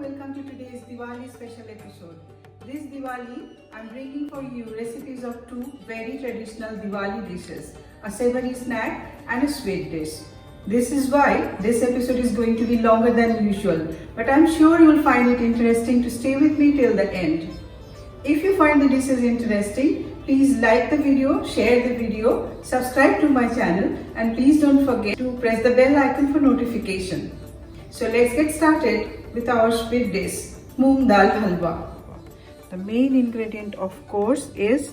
welcome to today's Diwali special episode. This Diwali, I'm bringing for you recipes of two very traditional Diwali dishes, a savory snack and a sweet dish. This is why this episode is going to be longer than usual, but I'm sure you'll find it interesting to stay with me till the end. If you find the dishes interesting, please like the video, share the video, subscribe to my channel, and please don't forget to press the bell icon for notification. So let's get started with our sweet dish, Moong Dal Halwa. The main ingredient of course is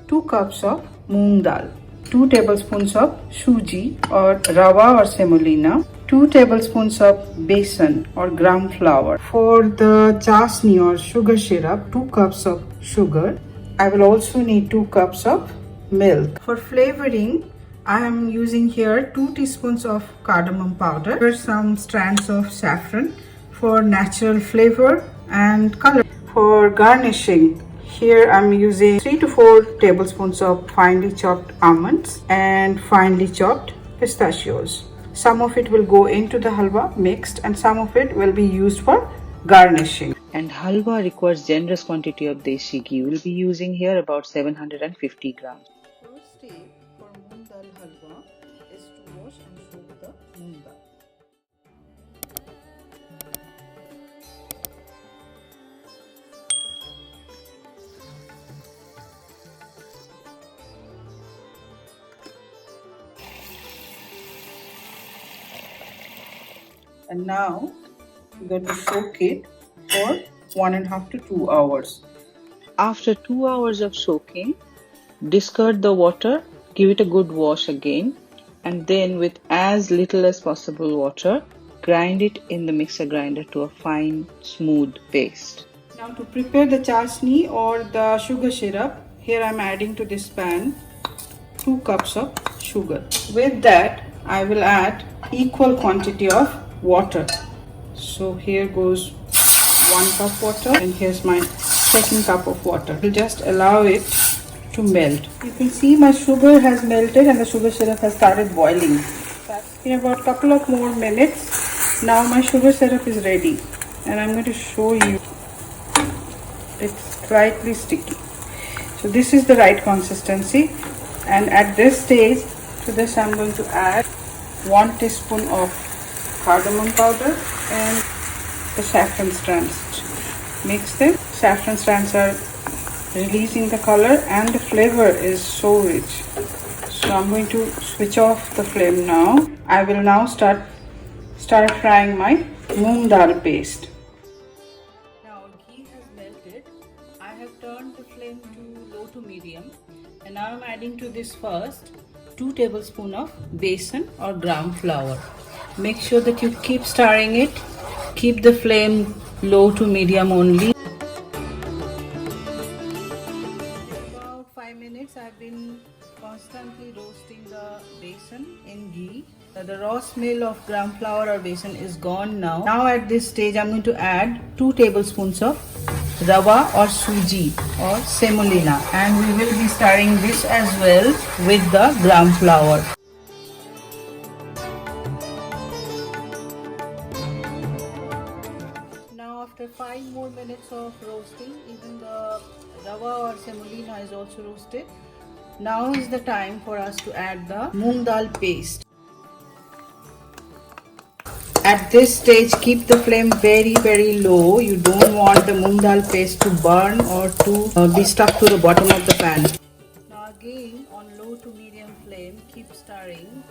2 cups of moong dal, 2 tablespoons of suji or rava or semolina, 2 tablespoons of besan or gram flour. For the chasni or sugar syrup, 2 cups of sugar. I will also need 2 cups of milk. For flavoring, I am using here 2 teaspoons of cardamom powder. Here some strands of saffron for natural flavor and color. For garnishing, here I'm using 3 to 4 tablespoons of finely chopped almonds and finely chopped pistachios. Some of it will go into the halwa mixed and some of it will be used for garnishing. And halwa requires generous quantity of desi ghee. We'll be using here about 750 grams. First step for moong dal halwa is to wash and soak the moong dal. And now we're going to soak it for 1.5 to 2 hours. After 2 hours of soaking, discard the water, give it a good wash again, and then with as little as possible water, grind it in the mixer grinder to a fine, smooth paste. Now to prepare the chasni or the sugar syrup, here I'm adding to this pan 2 cups of sugar. With that, I will add equal quantity of water. So here goes 1 cup water and here's my second cup of water. We'll just allow it to melt. You can see my sugar has melted and the sugar syrup has started boiling. In about a couple of more minutes, now my sugar syrup is ready and I'm going to show you. It's slightly sticky. So this is the right consistency, and at this stage to this I'm going to add 1 teaspoon of cardamom powder and the saffron strands. Mix them. Saffron strands are releasing the color and the flavor is so rich. So I'm going to switch off the flame now. I will now start frying my moong dal paste. Now ghee has melted. I have turned the flame to low to medium, and now I'm adding to this first 2 tablespoons of besan or gram flour. Make sure that you keep stirring it. Keep the flame low to medium only. About 5 minutes I've been constantly roasting the besan in ghee. The raw smell of gram flour or besan is gone now. Now at this stage I'm going to add 2 tablespoons of rava or suji or semolina, and we will be stirring this as well with the gram flour. After 5 more minutes of roasting, even the rava or semolina is also roasted. Now is the time for us to add the moong dal paste. At this stage, keep the flame very low. You don't want the moong dal paste to burn or to be stuck to the bottom of the pan. Now again, on low to medium flame, keep stirring.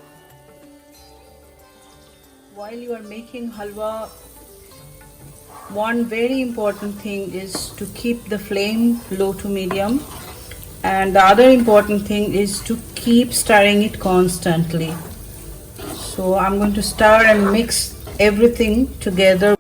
While you are making halwa, one very important thing is to keep the flame low to medium, and the other important thing is to keep stirring it constantly. So I'm going to stir and mix everything together.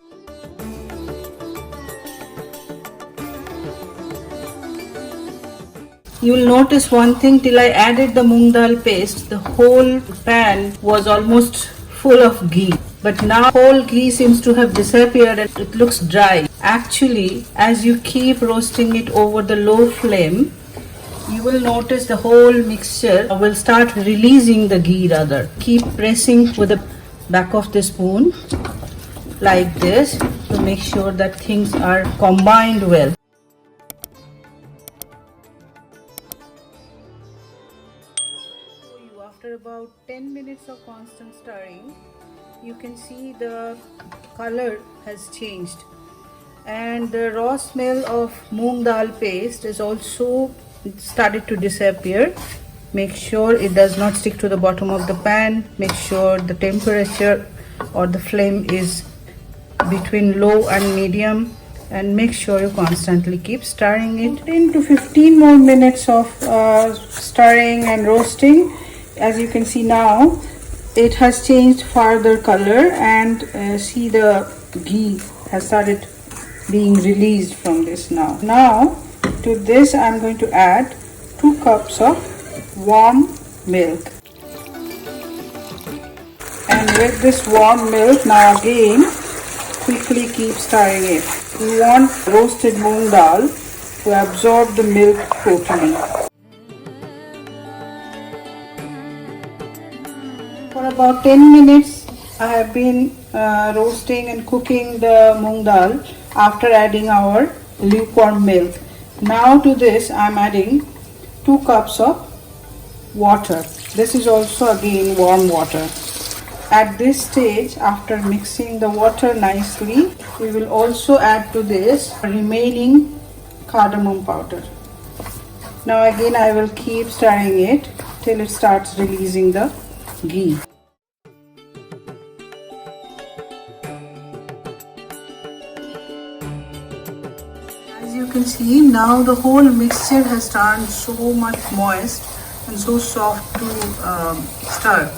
You will notice one thing, till I added the moong dal paste, the whole pan was almost full of ghee. But now whole ghee seems to have disappeared and it looks dry. Actually, as you keep roasting it over the low flame, you will notice the whole mixture will start releasing the ghee rather. Keep pressing with the back of the spoon like this. The make sure that things are combined well. After about 10 minutes of constant stirring, you can see the color has changed and the raw smell of moong dal paste is also started to disappear. Make sure it does not stick to the bottom of the pan. Make sure the temperature or the flame is between low and medium, and make sure you constantly keep stirring it. 10 to 15 more minutes of stirring and roasting. As you can see now, it has changed further color, and see the ghee has started being released from this now. Now to this I am going to add 2 cups of warm milk, and with this warm milk now again quickly keep stirring it. We want roasted moong dal to absorb the milk totally. For about 10 minutes I have been roasting and cooking the moong dal after adding our lukewarm milk. Now to this I am adding 2 cups of water. This is also again warm water. At this stage, after mixing the water nicely, we will also add to this remaining cardamom powder. Now again I will keep stirring it till it starts releasing the ghee. As you can see, now the whole mixture has turned so much moist and so soft to stir,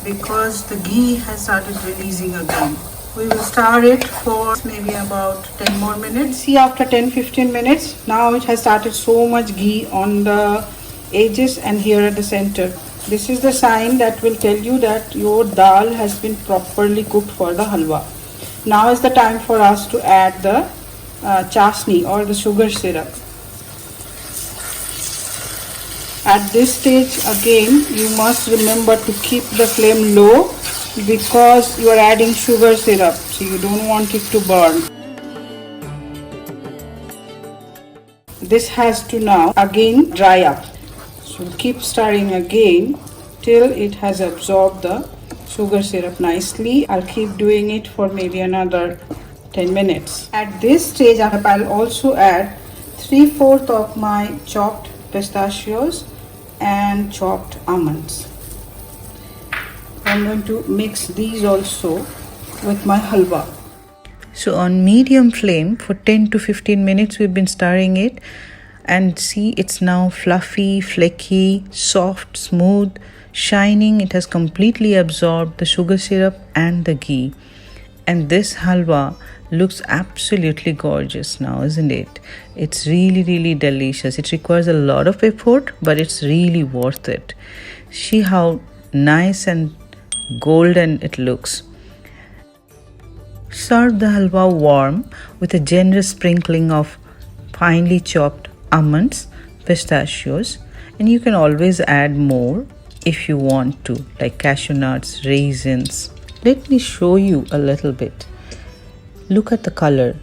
because the ghee has started releasing again. We will stir it for maybe about 10 more minutes. See, after 10-15 minutes, now it has started so much ghee on the edges and here at the center. This is the sign that will tell you that your dal has been properly cooked for the halwa. Now is the time for us to add the chasni or the sugar syrup. At this stage again you must remember to keep the flame low, because you are adding sugar syrup, so you don't want it to burn. This has to now again dry up, so keep stirring again till it has absorbed the sugar syrup nicely. I'll keep doing it for maybe another 10 minutes. At this stage I'll also add 3/4 of my chopped pistachios and chopped almonds. I'm going to mix these also with my halwa. So on medium flame for 10 to 15 minutes we've been stirring it, and see, it's now fluffy, flaky, soft, smooth, shining. It has completely absorbed the sugar syrup and the ghee, and this halwa looks absolutely gorgeous now, isn't it? It's really delicious. It requires a lot of effort, but it's really worth it. See how nice and golden it looks. Serve the halwa warm with a generous sprinkling of finely chopped almonds, pistachios, and you can always add more if you want to, like cashew nuts, raisins. Let me show you a little bit. Look at the color.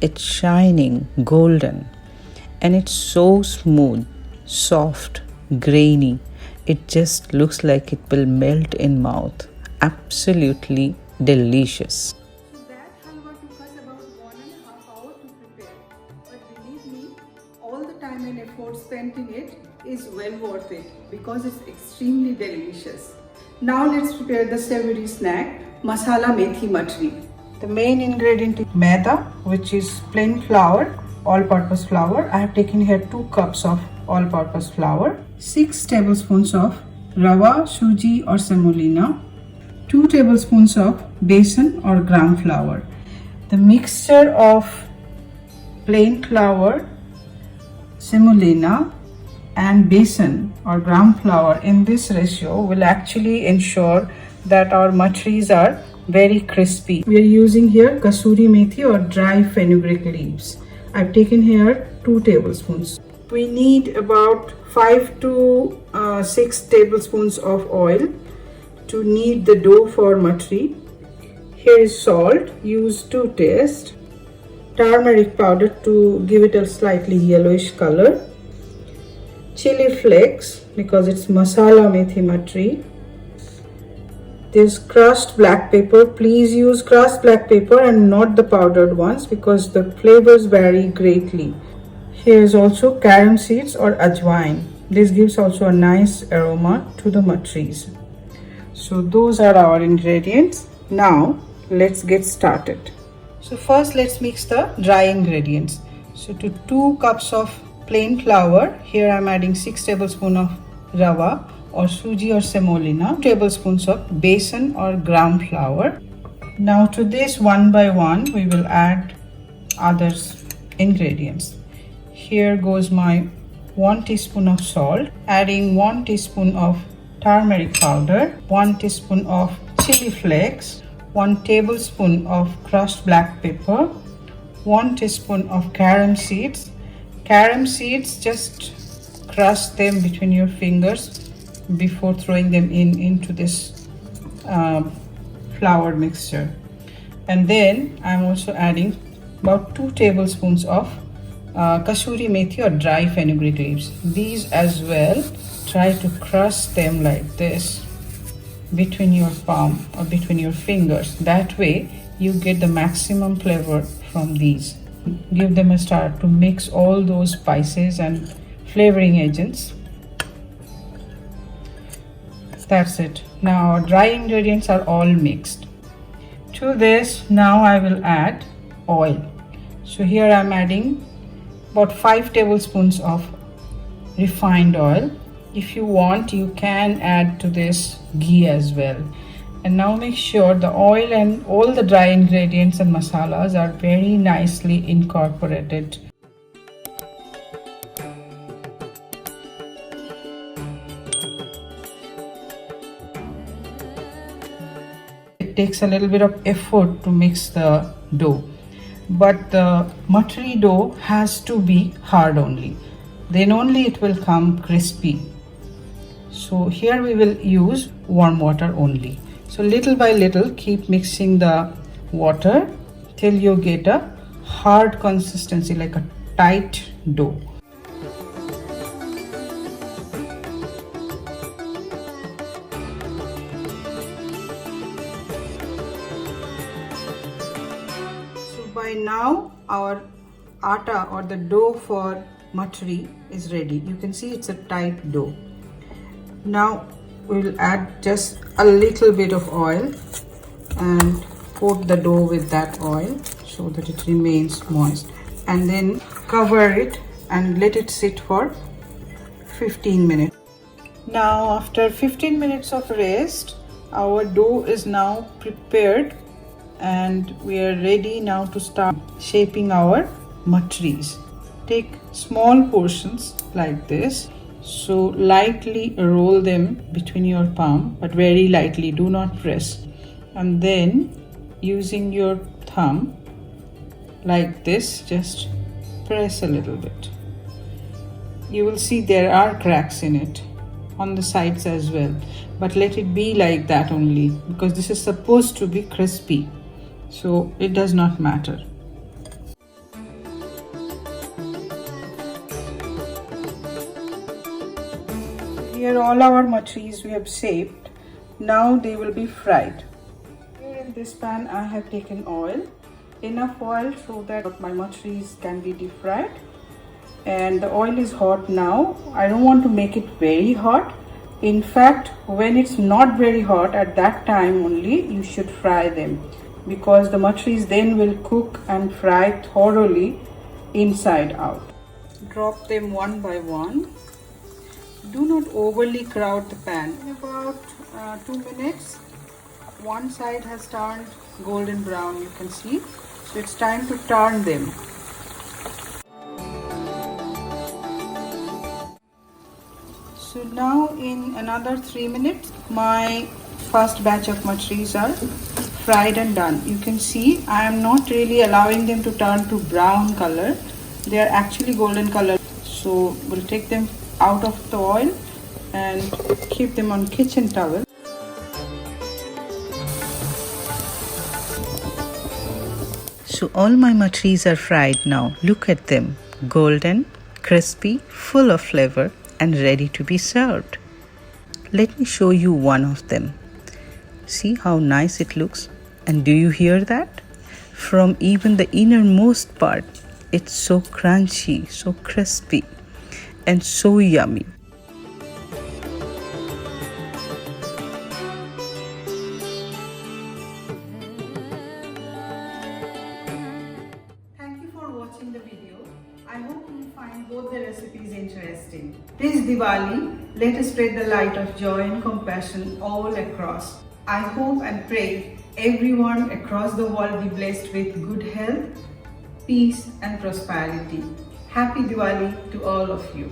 It's shining golden, and it's so smooth, soft, grainy. It just looks like it will melt in mouth. Absolutely delicious. So that halwa took us about 1.5 hours to prepare, but believe me, all the time and effort spent in it is well worth it, because it's extremely delicious. Now let's prepare the savory snack, masala methi matri. The main ingredient is maida, which is plain flour, all-purpose flour. I have taken here 2 cups of all-purpose flour, 6 tablespoons of rava, suji or semolina, 2 tablespoons of besan or gram flour. The mixture of plain flour, semolina and besan or gram flour in this ratio will actually ensure that our matris are very crispy. We are using here kasuri methi or dry fenugreek leaves. I've taken here 2 tablespoons. We need about 5 to 6 tablespoons of oil to knead the dough for matri. Here is salt, use to taste. turmeric powder to give it a slightly yellowish color, chili flakes because it's masala methi matri. This crushed black pepper, please use crushed black pepper and not the powdered ones because the flavors vary greatly. Here is also carom seeds or ajwain. This gives also a nice aroma to the matris. So those are our ingredients. Now let's get started. So first let's mix the dry ingredients. So to 2 cups of plain flour, here I am adding 6 tablespoons of rava or suji or semolina, 2 tablespoons of besan or ground flour. Now to this one by one we will add other ingredients. Here goes my 1 teaspoon of salt, adding 1 teaspoon of turmeric powder, 1 teaspoon of chili flakes, 1 tablespoon of crushed black pepper, 1 teaspoon of carom seeds. Carom seeds, just crush them between your fingers before throwing them into this flour mixture. And then I'm also adding about 2 tablespoons of kasuri methi or dry fenugreek leaves. These as well, try to crush them like this between your palm or between your fingers. That way you get the maximum flavor from these. Give them a stir to mix all those spices and flavoring agents. That's it. Now our dry ingredients are all mixed. To this now I will add oil. So here I'm adding about 5 tablespoons of refined oil. If you want, you can add to this ghee as well. And now make sure the oil and all the dry ingredients and masalas are very nicely incorporated. It takes a little bit of effort to mix the dough, but the matri dough has to be hard only. Then only it will come crispy. So here we will use warm water only. So little by little keep mixing the water till you get a hard consistency like a tight dough. So by now our atta or the dough for matri is ready. You can see it's a tight dough. Now we will add just a little bit of oil and coat the dough with that oil so that it remains moist, and then cover it and let it sit for 15 minutes. Now after 15 minutes of rest, our dough is now prepared and we are ready now to start shaping our matris. Take small portions like this. So lightly roll them between your palm, but very lightly, do not press. And then using your thumb like this, just press a little bit. You will see there are cracks in it on the sides as well, but let it be like that only because this is supposed to be crispy, so it does not matter. Here all our matris we have shaped. Now they will be fried. Here in this pan I have taken oil, enough oil so that my matris can be deep fried. And the oil is hot now. I don't want to make it very hot. In fact, when it's not very hot, at that time only you should fry them, because the matris then will cook and fry thoroughly inside out. Drop them one by one. Do not overly crowd the pan. In about 2 minutes, one side has turned golden brown, you can see. So it's time to turn them. So now in another 3 minutes, my first batch of matris are fried and done. You can see I am not really allowing them to turn to brown color. They are actually golden color. So we'll take them out of the oil and keep them on kitchen towel. So all my matris are fried now. Look at them. Golden, crispy, full of flavor and ready to be served. Let me show you one of them. See how nice it looks? And do you hear that? From even the innermost part, it's so crunchy, so crispy, and so yummy. Thank you for watching the video. I hope you find both the recipes interesting. This Diwali, let us spread the light of joy and compassion all across. I hope and pray everyone across the world be blessed with good health, peace and prosperity. Happy Diwali to all of you.